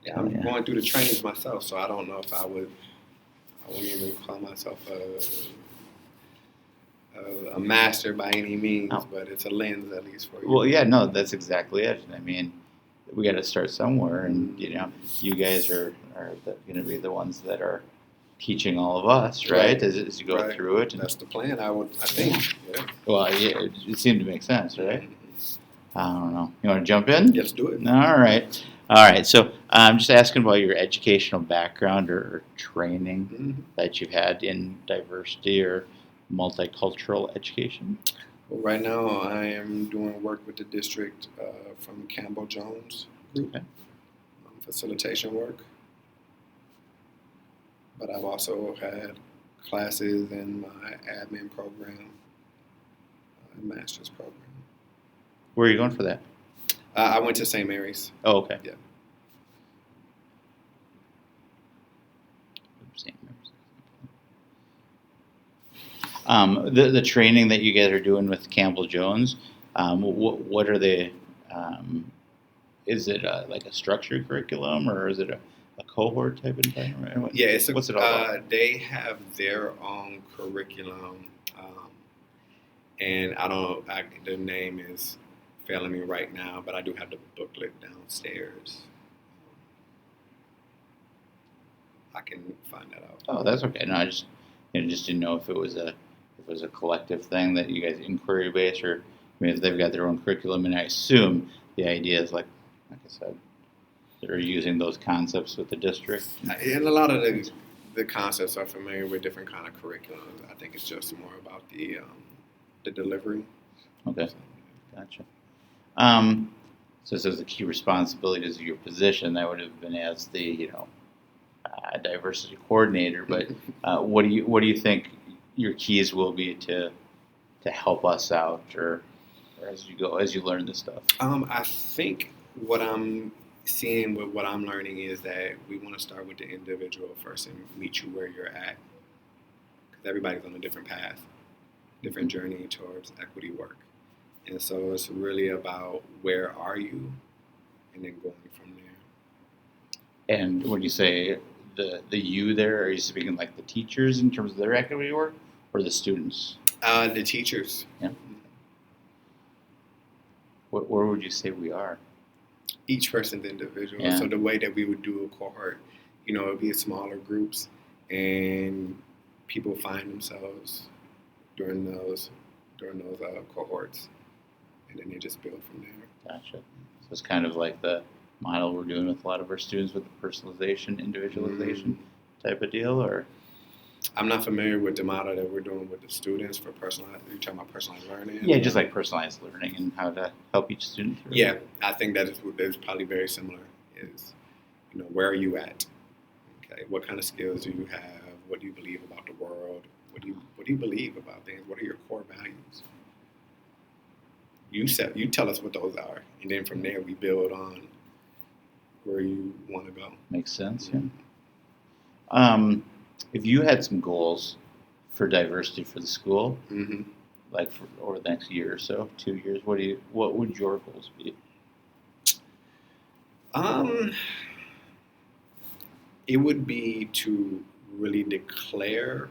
Yeah, I'm going through the trainings myself, so I don't know if I wouldn't even call myself a master by any means, but it's a lens at least for you. Well, yeah, no, that's exactly it. I mean, we got to start somewhere, and you guys are going to be the ones that are teaching all of us, right? As you go through it. And that's the plan. I think. Yeah. Well, yeah, it seemed to make sense, right? Mm-hmm. I don't know. You want to jump in? Let's do it. All right. So I'm just asking about your educational background or training that you've had in diversity or multicultural education. Well, right now I am doing work with the district from Campbell Jones Group, facilitation work. But I've also had classes in my admin program, master's program. Where are you going for that? I went to St. Mary's. Oh, okay. Yeah. The training that you guys are doing with Campbell Jones, what are they? Is it like a structured curriculum or is it a cohort type environment? Yeah, what's it all about? They have their own curriculum, and the name is failing me right now, but I do have the booklet downstairs. I can find that out. Oh, that's okay. No, I just didn't know if it was a collective thing that you guys inquiry based, or if they've got their own curriculum. And I assume the idea is like I said, they're using those concepts with the district. And a lot of the concepts are familiar with different kind of curriculums. I think it's just more about the delivery. Okay, gotcha. So this is the key responsibilities of your position. That would have been as the diversity coordinator. But what do you think your keys will be to help us out, or as you learn this stuff? I think what I'm seeing with what I'm learning is that we want to start with the individual first and meet you where you're at, because everybody's on a different path, different journey towards equity work. And so it's really about where are you, and then going from there. And when you say the you there, are you speaking like the teachers in terms of their equity work, or the students? The teachers. Yeah. Where would you say we are? Each person's individual. Yeah. So the way that we would do a cohort, it would be smaller groups, and people find themselves during those cohorts, and then they just build from there. Gotcha. So it's kind of like the model we're doing with a lot of our students with the personalization, individualization type of deal, or? I'm not familiar with the model that we're doing with the students for personalized. You're talking about personalized learning? Yeah, just like personalized learning and how to help each student through. Yeah, I think that is probably very similar. Is where are you at? Okay, what kind of skills do you have? What do you believe about the world? What do you believe about things? What are your core values? You tell us what those are, and then from there we build on where you want to go. Makes sense. Yeah. If you had some goals for diversity for the school, like over the next year or so, 2 years, what would your goals be? It would be to really declare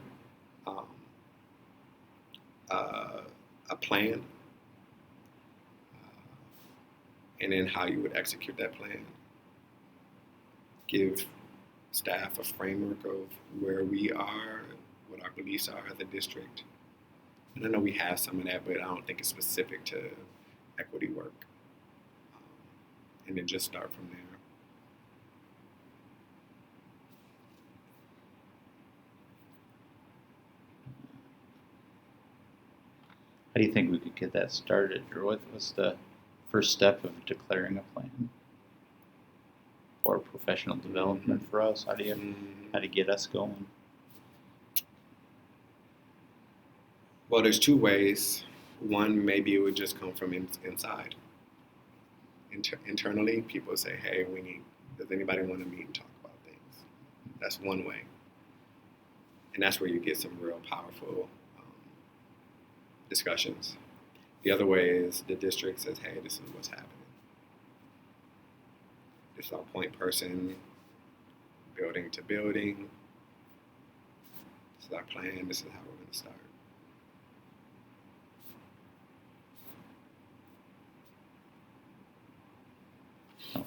a plan, and then how you would execute that plan. Give staff a framework of where we are, what our beliefs are as a district. And I know we have some of that, but I don't think it's specific to equity work. And then just start from there. How do you think we could get that started, or what's the first step of declaring a plan? Or professional development for us? How do you get us going? Well, there's two ways. One, maybe it would just come from inside. Internally, people say, "Hey, does anybody want to meet and talk about things?" That's one way, and that's where you get some real powerful discussions. The other way is the district says, "Hey, this is what's happening. this is our point person, building to building. This is our plan. This is how we're going to start.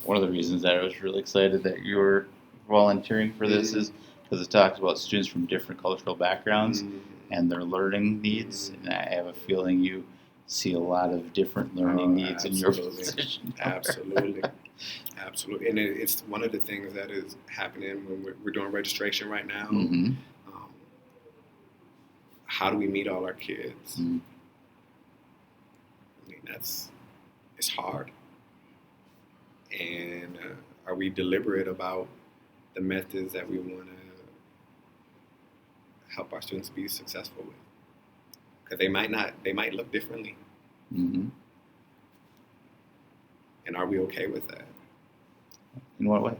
One of the reasons that I was really excited that you were volunteering for this is because it talks about students from different cultural backgrounds and their learning needs. And I have a feeling you see a lot of different learning needs in your position. Absolutely. Absolutely. And it's one of the things that is happening when we're doing registration right now. Mm-hmm. How do we meet all our kids? Mm-hmm. I mean, it's hard. And are we deliberate about the methods that we want to help our students be successful with? Because they might look differently. Mm-hmm. And are we okay with that? In what way?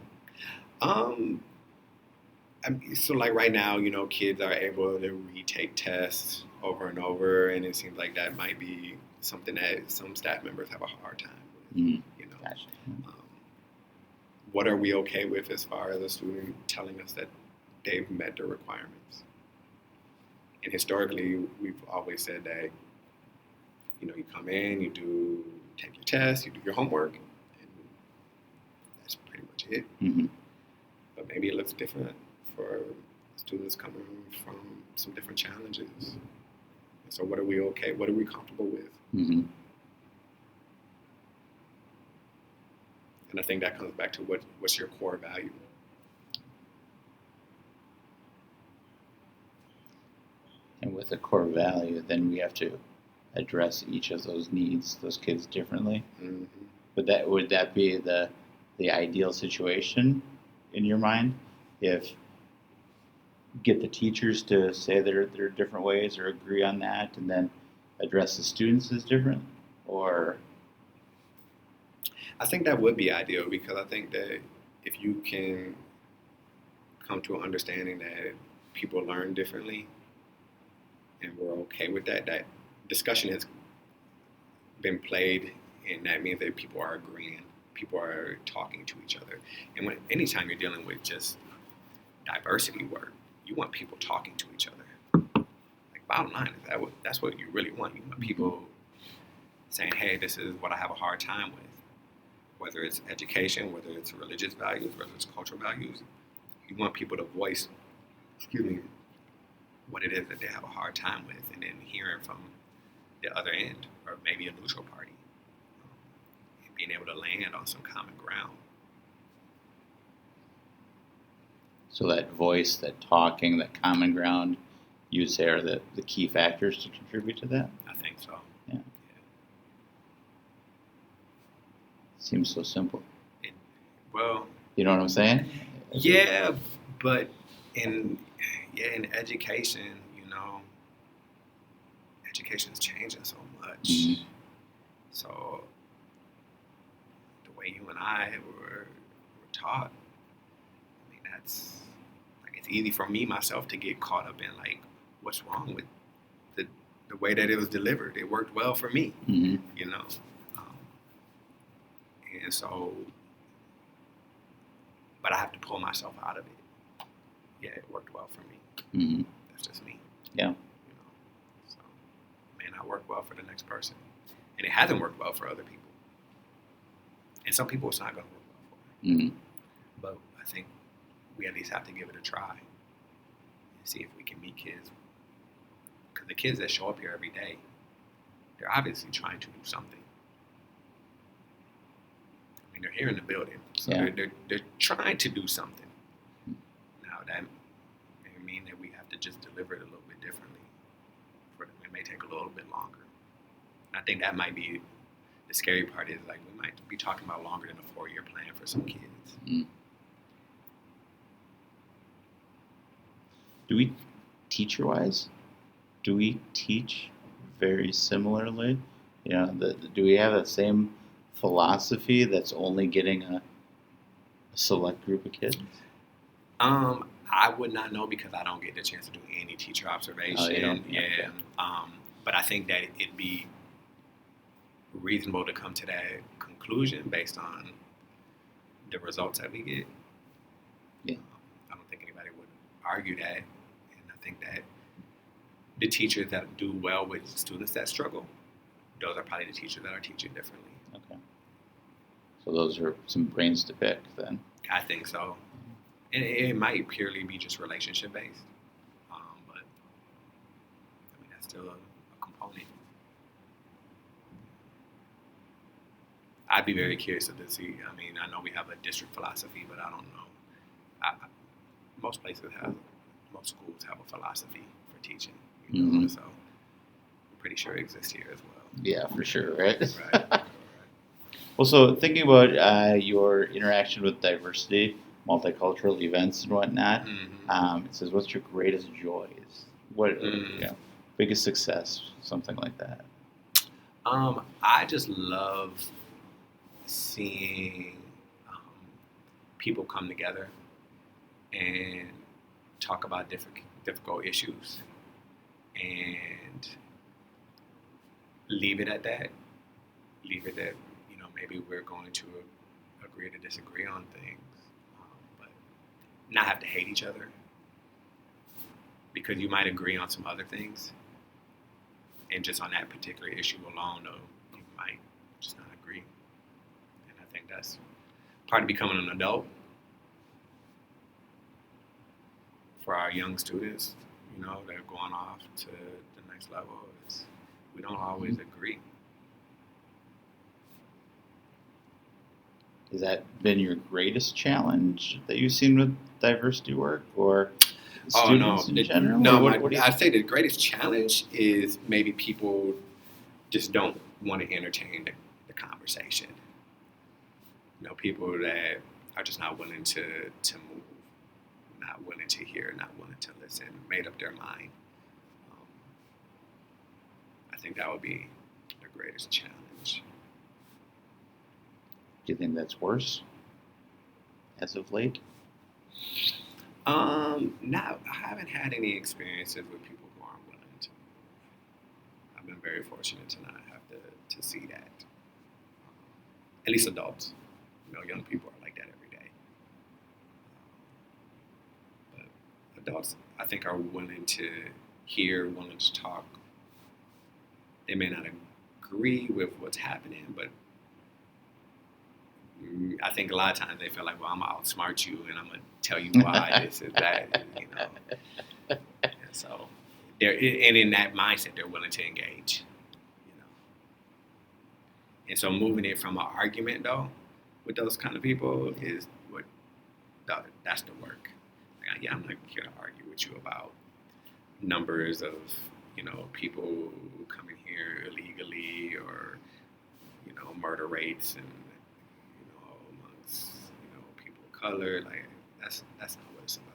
So like right now, kids are able to retake tests over and over, and it seems like that might be something that some staff members have a hard time with. Mm-hmm. Gotcha. What are we okay with as far as a student telling us that they've met their requirements? And historically, we've always said that, you come in, you take your test, you do your homework, and that's pretty much it. Mm-hmm. But maybe it looks different for students coming from some different challenges. And so what are we okay? What are we comfortable with? Mm-hmm. And I think that comes back to what's your core value. And with a core value, then we have to address each of those needs, those kids differently. Mm-hmm. Would that be the ideal situation in your mind? If get the teachers to say there are different ways or agree on that, and then address the students as different, or? I think that would be ideal, because I think that if you can come to an understanding that people learn differently and we're okay with that, that discussion has been played, and that means that people are agreeing, people are talking to each other. And anytime you're dealing with just diversity work, you want people talking to each other. Like, bottom line is that's what you really want. You want people saying, hey, this is what I have a hard time with. Whether it's education, whether it's religious values, whether it's cultural values, you want people to voice, what it is that they have a hard time with, and then hearing from the other end, or maybe a neutral party, and being able to land on some common ground. So that voice, that talking, that common ground, you would say are the key factors to contribute to that? I think so. Yeah. Seems so simple. Well, you know what I'm saying? Yeah, but in education, education is changing so much. Mm-hmm. So the way you and I were taught, I mean, that's like, it's easy for me myself to get caught up in like, what's wrong with the way that it was delivered. It worked well for me, mm-hmm. And so, but I have to pull myself out of it. Yeah, it worked well for me. Mm-hmm. That's just me. Yeah. So it may not work well for the next person, and it hasn't worked well for other people. And some people it's not going to work well for. Mm-hmm. But I think we at least have to give it a try and see if we can meet kids. Because the kids that show up here every day, they're obviously trying to do something. I mean, they're here in the building, so they're trying to do something. Now that may mean that we have to just deliver it a little bit differently. It may take a little bit longer. And I think that might be the scary part, is like we might be talking about longer than a 4-year plan for some kids. Mm. Do we, teacher-wise, do we teach very similarly? Do we have that same philosophy that's only getting a select group of kids? I would not know, because I don't get the chance to do any teacher observation. Oh, you don't? Yeah. Okay. But I think that it'd be reasonable to come to that conclusion based on the results that we get. Yeah. I don't think anybody would argue that. And I think that the teachers that do well with students that struggle, those are probably the teachers that are teaching differently. Okay. So those are some brains to pick then. I think so. And it might purely be just relationship based. But I mean, that's still a component. I'd be very curious to see. I mean, I know we have a district philosophy, but I don't know. Most schools have a philosophy for teaching. You know, so I'm pretty sure it exists here as well. Yeah, for sure, right? Right. Well, so thinking about your interaction with diversity, multicultural events and whatnot, it says, what's your greatest joys? What, biggest success, something like that? I just love seeing people come together and talk about difficult issues and leave it at that. Leave it at, maybe we're going to agree to disagree on things, but not have to hate each other, because you might agree on some other things, and just on that particular issue alone, though, you might just not agree. And I think that's part of becoming an adult for our young students, that are going off to the next level, is we don't always agree. Has that been your greatest challenge that you've seen with diversity work, or students in general? No, I'd say the greatest challenge is maybe people just don't want to entertain the conversation. People that are just not willing to move, not willing to hear, not willing to listen, made up their mind. I think that would be the greatest challenge. Do you think that's worse as of late? No, I haven't had any experiences with people who aren't willing to. I've been very fortunate to not have to see that. At least adults. Young people are like that every day. But adults, I think, are willing to hear, willing to talk. They may not agree with what's happening, but I think a lot of times they feel like, well, I'm going to outsmart you and I'm going to tell you why this is that, And so, and in that mindset, they're willing to engage, And so moving it from an argument, though, with those kind of people is that's the work. Like, I'm not here to argue with you about numbers of, people coming here illegally, or, murder rates and, amongst, people of color. Like, that's not what it's about.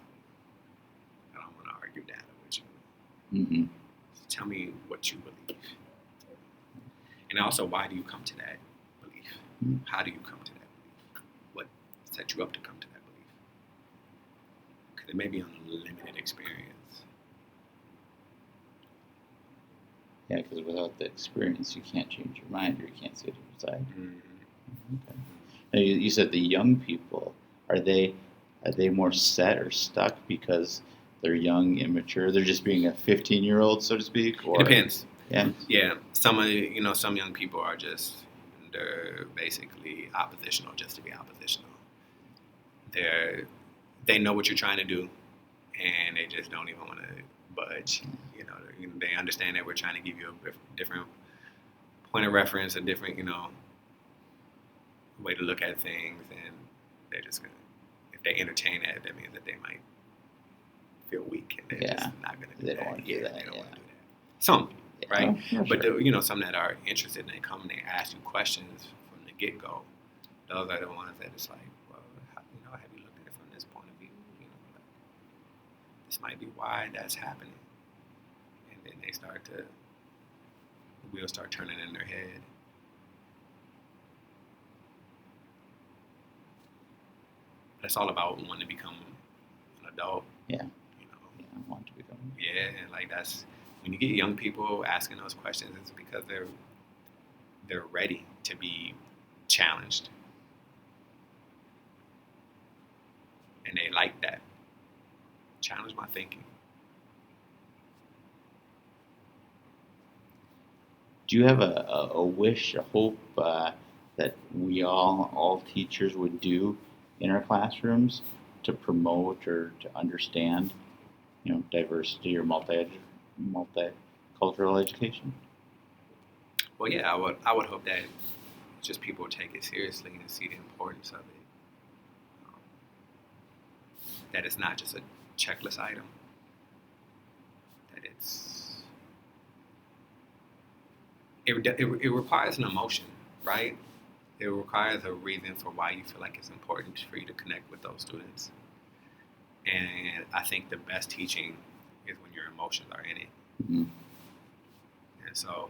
I don't want to argue data with you. So tell me what you believe. And also, why do you come to that belief? How do you come to that belief? What set you up to come to that belief? Because it may be on a limited experience. Yeah, because without the experience, you can't change your mind, or you can't see a different side. Okay. Now, you said the young people, are they more set or stuck because they're young, immature? They're just being a 15-year-old, so to speak? Or? It depends. Yeah. Yeah. Some young people are they're basically oppositional just to be oppositional. They know what you're trying to do, and they just don't even want to budge. They understand that we're trying to give you a different point of reference, a different, way to look at things, and they're just gonna, if they entertain that means that they might feel weak, and they're just not gonna do that. They don't want to do that. They don't want to do that. Some, right? But sure. Some that are interested, and they come and they ask you questions from the get-go. Those are the ones that it's like, well, have you looked at it from this point of view? This might be why that's happening. And then the wheels start turning in their head. But it's all about wanting to become an adult. Yeah. I want to become. Yeah, and like that's when you get young people asking those questions, it's because they're ready to be challenged. like that. Challenge my thinking. Do you have a wish, a hope that we all teachers would do in our classrooms to promote or to understand, diversity or multicultural education? Well, yeah, I would hope that just people take it seriously and see the importance of it. That it's not just a checklist item. That it requires an emotion, right? It requires a reason for why you feel like it's important for you to connect with those students. And I think the best teaching is when your emotions are in it. Mm-hmm. And so,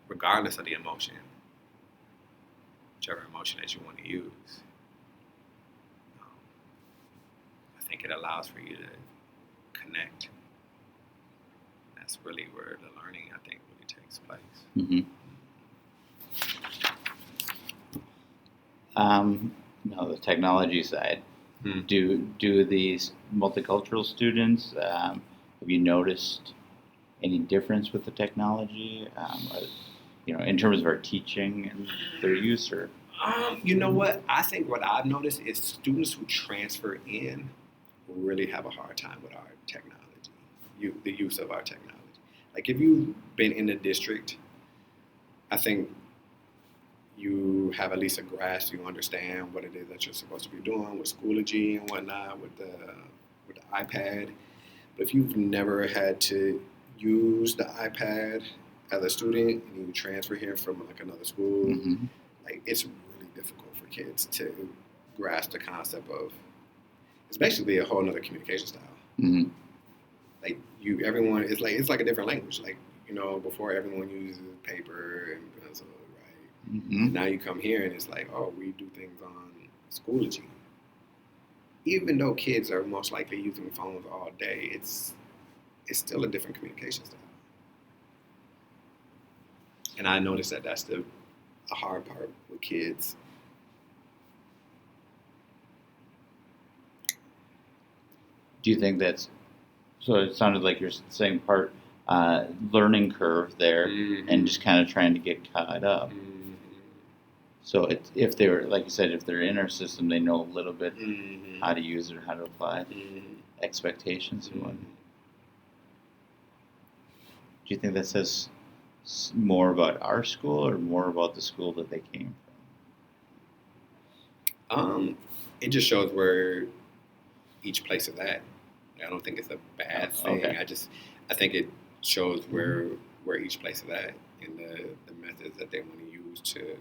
regardless of the emotion, whichever emotion that you want to use, I think it allows for you to connect. That's really where the learning, I think, really takes place. Mm-hmm. Now the technology side. Do these multicultural students, have you noticed any difference with the technology, in terms of our teaching and their use? Or you know what? I think what I've noticed is students who transfer in really have a hard time with our technology, the use of our technology. Like if you've been in the district, I think you have at least a grasp, you understand what it is that you're supposed to be doing with Schoology and whatnot, with the iPad. But if you've never had to use the iPad as a student and you transfer here from like another school, mm-hmm. like it's really difficult for kids to grasp the concept of, it's basically a whole other communication style. Mm-hmm. Like everyone, it's like a different language. Like, before everyone uses paper and pencil, right? Mm-hmm. And now you come here and it's like, oh, we do things on Schoology. Even though kids are most likely using phones all day, it's still a different communication style. And I noticed that that's a hard part with kids. Do you think that's, so it sounded like you're saying part learning curve there, mm-hmm. and just kind of trying to get caught up. Mm-hmm. So if they're, like you said, if they're in our system, they know a little bit mm-hmm. how to use it, how to apply mm-hmm. expectations and mm-hmm. whatnot. Do you think that says more about our school or more about the school that they came from? It just shows where each place is at. I don't think it's a bad thing. Okay. I think it shows where each place is at and the methods that they want to use to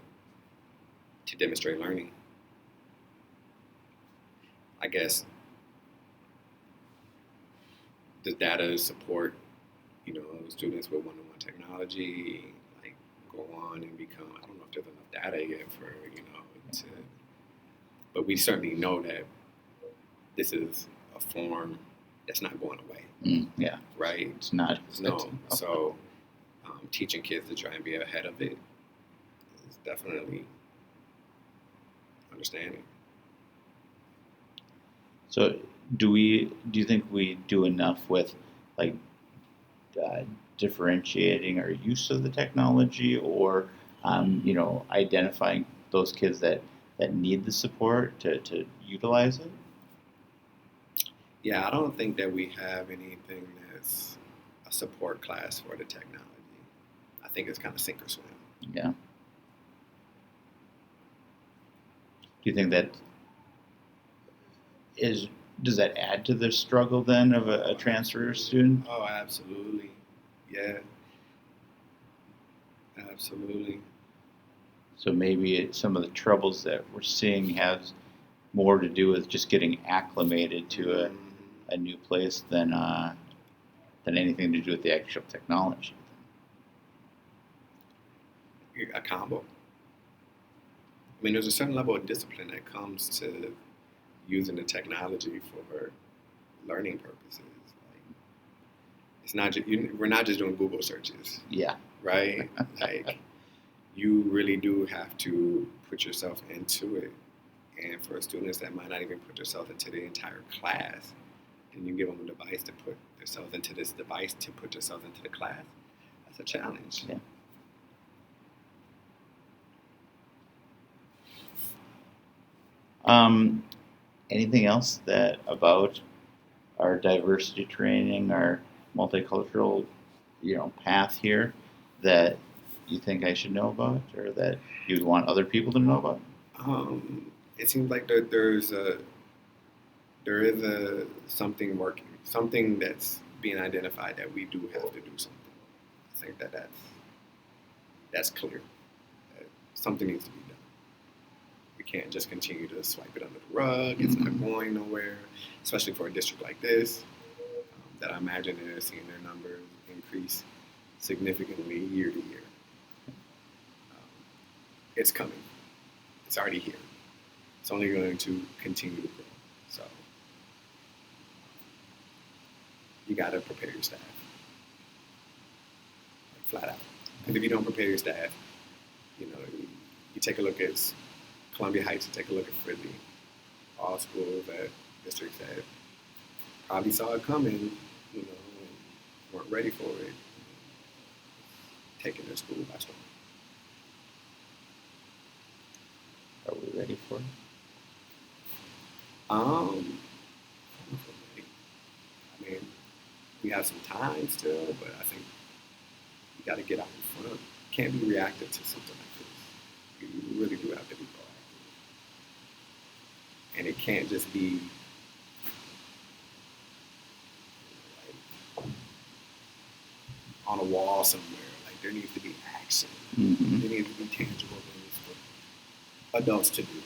demonstrate learning. I guess the data support, students with one-on-one technology, like go on and become, I don't know if there's enough data yet for, but we certainly know that this is a form that's not going away. Yeah. Right? It's not. No. So teaching kids to try and be ahead of it is definitely understanding. So do you think we do enough with like differentiating our use of the technology, or identifying those kids that need the support to utilize it? Yeah, I don't think that we have anything that's a support class for the technology. I think it's kind of sink or swim. Yeah. Do you think that does that add to the struggle then of a transfer student? Oh, absolutely. Yeah. Absolutely. So maybe some of the troubles that we're seeing has more to do with just getting acclimated to a new place than anything to do with the actual technology. A combo. I mean, there's a certain level of discipline that comes to using the technology for learning purposes. Like, it's not we're not just doing Google searches. Yeah. Right? Like, you really do have to put yourself into it And for students that might not even put themselves into the entire class, and you give them a device to put themselves into this device to put themselves into the class, that's a challenge. Yeah. Anything else that about our diversity training, our multicultural, path here that you think I should know about, or that you'd want other people to know about? It seems like there is a something working, something that's being identified that we do have to do something. I think that's clear. That something needs to be done. We can't just continue to swipe it under the rug. It's not going nowhere, especially for a district like this, that I imagine is seeing their numbers increase significantly year to year. It's coming. It's already here. It's only going to continue to grow. So you got to prepare your staff, like, flat out. Because if you don't prepare your staff, you take a look at Columbia Heights, you take a look at Fridley, all schools that districts that probably saw it coming, and weren't ready for it, taking their school by storm. Are we ready for it? I mean, we have some time still, but I think you got to get out in front. You can't be reactive to something like this. You really do have to be proactive. And it can't just be like on a wall somewhere. Like, there needs to be action. Mm-hmm. There needs to be tangible things for adults to do.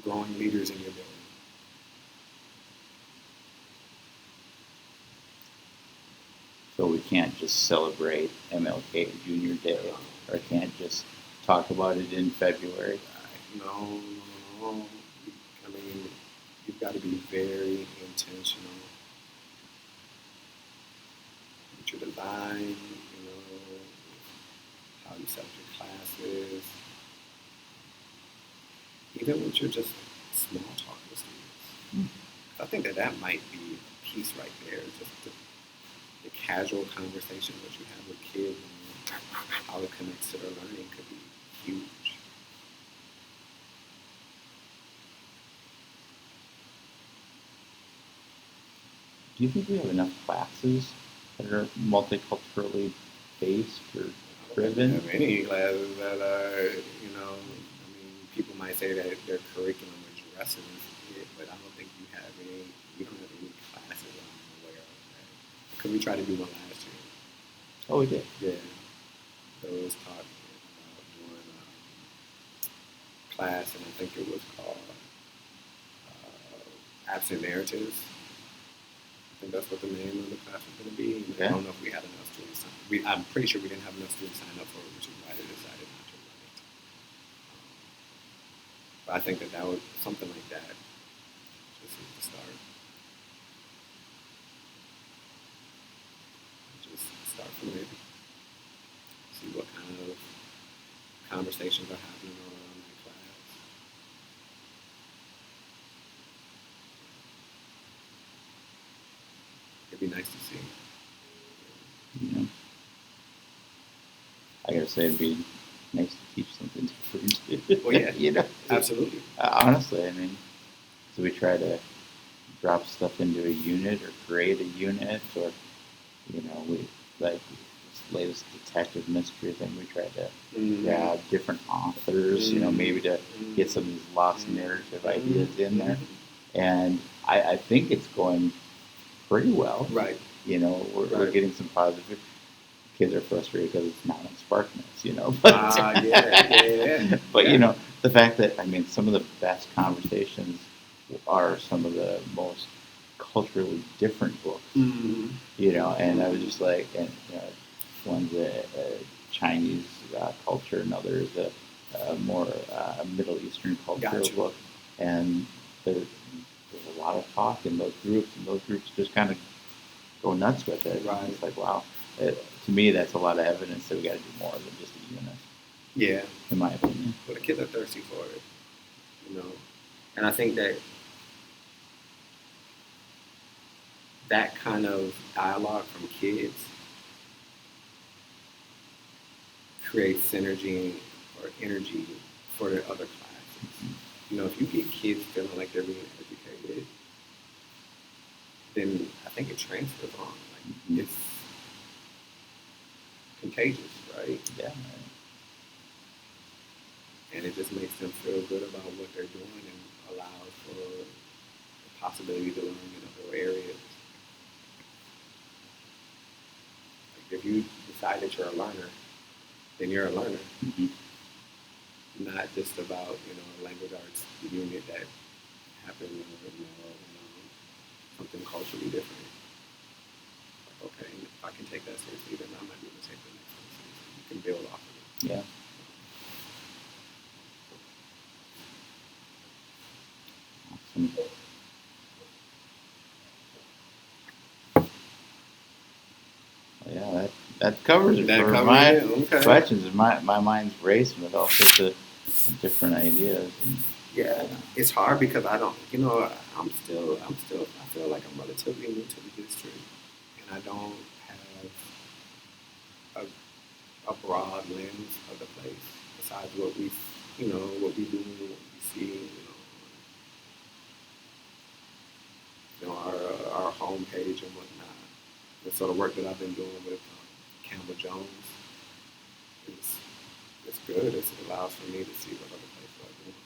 Growing leaders in your building. So we can't just celebrate MLK Junior Day, or can't just talk about it in February. No. I mean, you've got to be very intentional with your design, how you set up your classes, even with your just small talk with students. I think that might be a piece right there, just the casual conversation that you have with kids and how it connects to their learning could be huge. Do you think we have enough classes that are multiculturally based or driven? Have any classes that are, people might say that their curriculum addresses it, but I don't think we don't have any classes I'm aware of that. Because we tried to do one last year. Oh, we did? Yeah. There was talk about doing a class, and I think it was called Absent Narratives. I think that's what the name of the class was going to be. Okay. I don't know if we had enough students sign. I'm pretty sure we didn't have enough students sign up for it, which is why they decided not to run it. But I think that was something like that. Just to start. Just start from it. See what kind of conversations are happening around that class. It'd be nice to see. Yeah. I gotta say, it'd be nice to teach something different. Well, yeah, absolutely. Honestly, I mean, so we try to drop stuff into a unit or create a unit, or we like this latest detective mystery thing. We try to grab different authors, maybe to get some of these lost narrative ideas in there, and I think it's going pretty well. Right. We're getting some positive. Kids are frustrated because it's not on SparkNotes, Yeah. But the fact that some of the best conversations are some of the most culturally different books. And I was just like, one's a Chinese culture, another is a more Middle Eastern cultural book, and there's a lot of talk in those groups, and those groups just kind of go nuts with it. Right. It's like, wow. To me, that's a lot of evidence that we got to do more than just a unit. Yeah. In my opinion. Well, the kids are thirsty for it. you know. And I think that that kind of dialogue from kids creates synergy or energy for the other classes. You know, if you get kids feeling like they're being educated, then I think it transfers on. Like it's contagious, right? Yeah. And it just makes them feel good about what they're doing and allows for the possibility to learn in other areas. Like if you decide that you're a learner, then you're a learner. Mm-hmm. Not just about, a language arts unit that happened or, something culturally different. Like, okay, if I can take that seriously, then I might be able to take the next one seriously. You can build off of it. Yeah. Awesome. Yeah, that covers it That for covers my it? Okay. questions. And my mind's racing with all sorts of different ideas. And, Yeah, it's hard because I don't, I feel like I'm relatively new to the district, and I don't have a broad lens of the place besides what what we do, what we see, our homepage and whatnot. And so the work that I've been doing with Campbell Jones is it's good. It allows for me to see what other places are doing.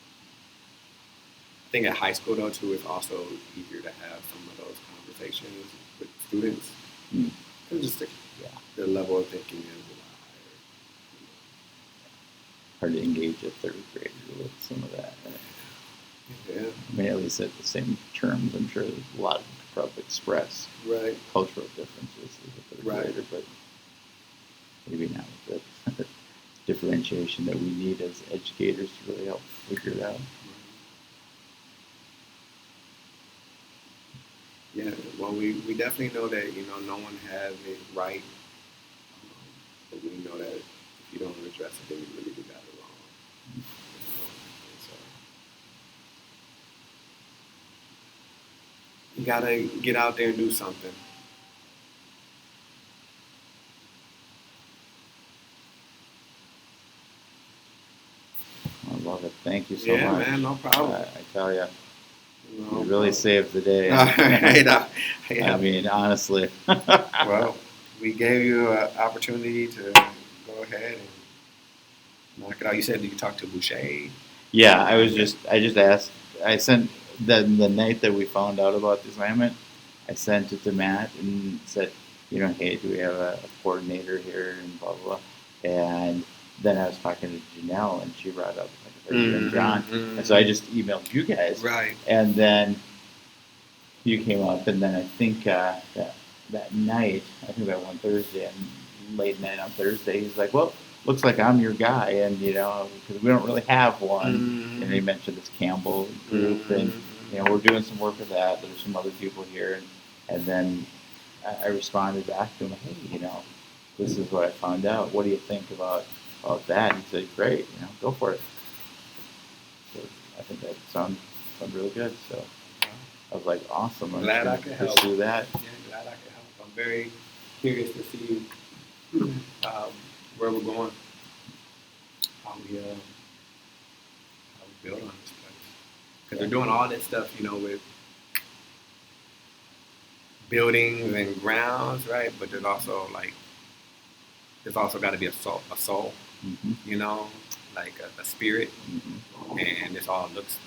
I think at high school though too, it's also easier to have some of those conversations with students. mm, And just yeah, the level of thinking is a lot hard to engage a third grader with some of that. Right? higher. I mean, at least at the same terms, I'm sure there's a lot of probably express Yeah, right. cultural differences as a third Right. grader, but maybe not with the differentiation that we need as educators to really help figure it out. Yeah, well, we definitely know that no one has it right, but we know that if you don't address it, then you really do got it wrong. And so you gotta get out there and do something. I love it. Thank you so Yeah, much. man, no problem. I tell you, No you really problem. saved the day. All right, yeah. I mean, honestly. Well, we gave you an opportunity to go ahead and knock it out. You said that you talked to Boucher. Yeah, I just asked. I sent the night that we found out about the assignment. I sent it to Matt and said, hey, do we have a coordinator here and blah blah. Blah. And then I was talking to Janelle and she brought up like her and John, and so I just emailed you guys. Right. And then you came up, and then I think that night, I think that one Thursday, and late night on Thursday, he's like, "Well, looks like I'm your guy," and because we don't really have one, and he mentioned this Campbell group, and we're doing some work with that. There's some other people here, and then I responded back to him, "Hey, this is what I found out. What do you think about that?" He said, "Great, go for it." So I think that sounds really good. So. I was like, awesome. I'm Glad I just could gonna help. pursue that. Yeah, glad I could help. I'm very curious to see where we're going, how we build on this place. Because we're doing all this stuff, with buildings and grounds, right? But there's also got to be a soul, Mm-hmm. like a spirit, Mm-hmm. and this all looks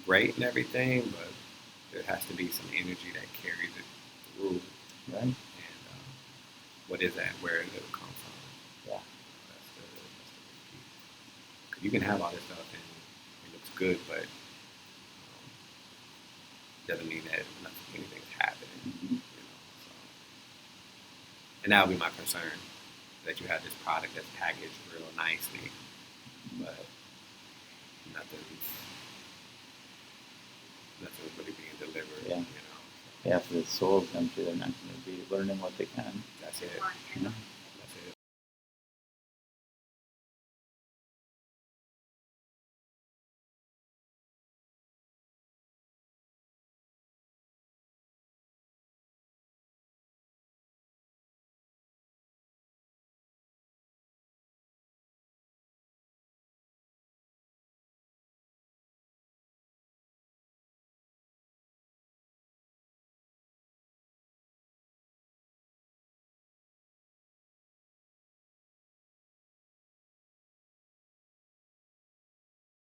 great and everything, but there has to be some energy that carries it through. Right. And what is that? Where does it come from? Yeah. That's the big piece. 'Cause you can have all this stuff and it looks good, but doesn't mean that anything's happening. Mm-hmm. So. And that would be my concern, that you have this product that's packaged real nicely, but nothing's really being delivered. Yeah. Yeah, if the soul's empty, they're not going to be learning what they can. That's it.